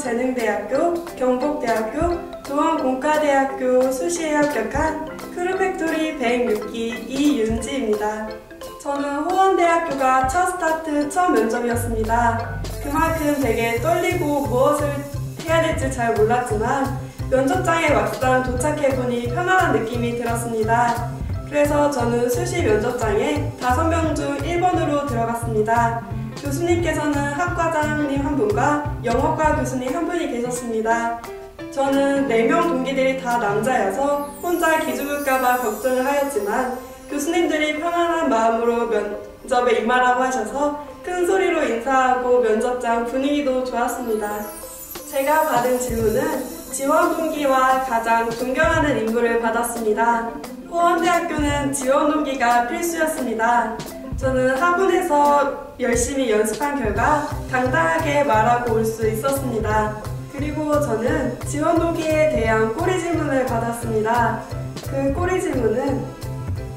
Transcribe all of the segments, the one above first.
중앙재능대학교, 경북대학교, 동원공과대학교 수시에 합격한 크루팩토리 106기 이윤지입니다. 저는 호원대학교가 첫 스타트, 첫 면접이었습니다. 그만큼 되게 떨리고 무엇을 해야 될지 잘 몰랐지만 면접장에 막상 도착해보니 편안한 느낌이 들었습니다. 그래서 저는 수시 면접장에 5명 중 1번으로 들어갔습니다. 교수님께서는 학과장님 한 분과 영어과 교수님 한 분이 계셨습니다. 저는 4명 동기들이 다 남자여서 혼자 기죽을까봐 걱정을 하였지만 교수님들이 편안한 마음으로 면접에 임하라고 하셔서 큰 소리로 인사하고 면접장 분위기도 좋았습니다. 제가 받은 질문은 지원 동기와 가장 존경하는 인물을 받았습니다. 호원대학교는 지원 동기가 필수였습니다. 저는 학원에서 열심히 연습한 결과 당당하게 말하고 올 수 있었습니다. 그리고 저는 지원 동기에 대한 꼬리 질문을 받았습니다. 그 꼬리 질문은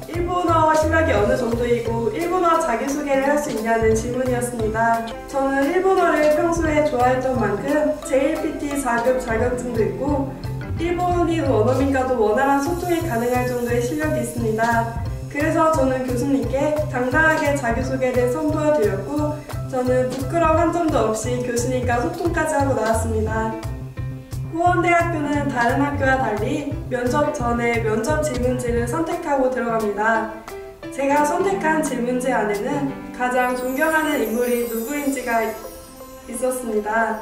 일본어 실력이 어느 정도이고 일본어 자기소개를 할 수 있냐는 질문이었습니다. 저는 일본어를 평소에 좋아했던 만큼 JLPT 4급 자격증도 있고 일본인 원어민과도 원활한 소통이 가능할 정도의 실력이 있습니다. 그래서 저는 교수님께 당당하게 자기소개를 선보여드렸고 저는 부끄러움 한 점도 없이 교수님과 소통까지 하고 나왔습니다. 호원대학교는 다른 학교와 달리 면접 전에 면접 질문지를 선택하고 들어갑니다. 제가 선택한 질문지 안에는 가장 존경하는 인물이 누구인지가 있었습니다.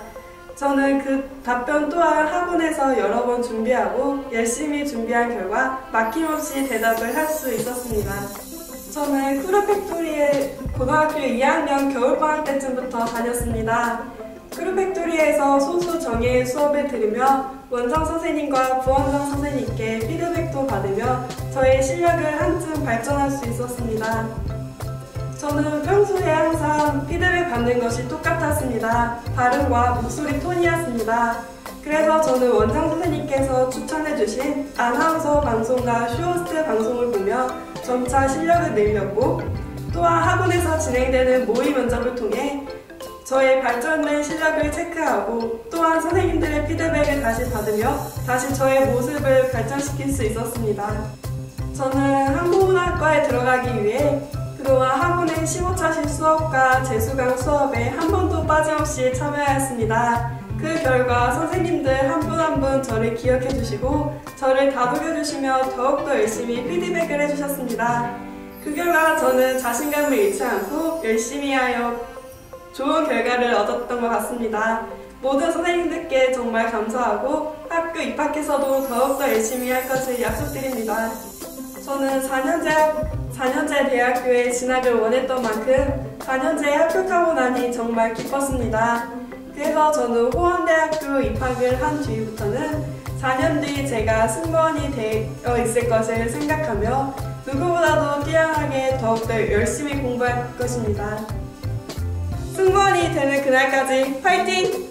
저는 그 답변 또한 학원에서 여러 번 준비하고 열심히 준비한 결과 막힘없이 대답을 할 수 있었습니다. 저는 크루팩토리에 고등학교 2학년 겨울방학 때쯤부터 다녔습니다. 크루팩토리에서 소수 정예 수업을 들으며 원장 선생님과 부원장 선생님께 피드백도 받으며 저의 실력을 한층 발전할 수 있었습니다. 저는 평소에 항상 피드백 받는 것이 똑같았습니다. 발음과 목소리 톤이었습니다. 그래서 저는 원장 선생님께서 추천해주신 아나운서 방송과 쇼호스트 방송을 보며 점차 실력을 늘렸고 또한 학원에서 진행되는 모의 면접을 통해 저의 발전된 실력을 체크하고 또한 선생님들의 피드백을 다시 받으며 다시 저의 모습을 발전시킬 수 있었습니다. 저는 항공운항과에 들어가기 위해 그동안 학원의 15차실 수업과 재수강 수업에 한 번도 빠짐없이 참여하였습니다. 그 결과 선생님들 한 분 한 분 저를 기억해 주시고 저를 다독여 주시며 더욱더 열심히 피드백을 해주셨습니다. 그 결과 저는 자신감을 잃지 않고 열심히 하여 좋은 결과를 얻었던 것 같습니다. 모든 선생님들께 정말 감사하고 학교 입학해서도 더욱더 열심히 할 것을 약속드립니다. 저는 4년제 대학교에 진학을 원했던 만큼 4년제에 합격하고 나니 정말 기뻤습니다. 그래서 저는 호원대학교 입학을 한 뒤부터는 4년 뒤 제가 승무원이 되어 있을 것을 생각하며 누구보다도 뛰어나게 더욱더 열심히 공부할 것입니다. 승무원이 되는 그날까지 파이팅!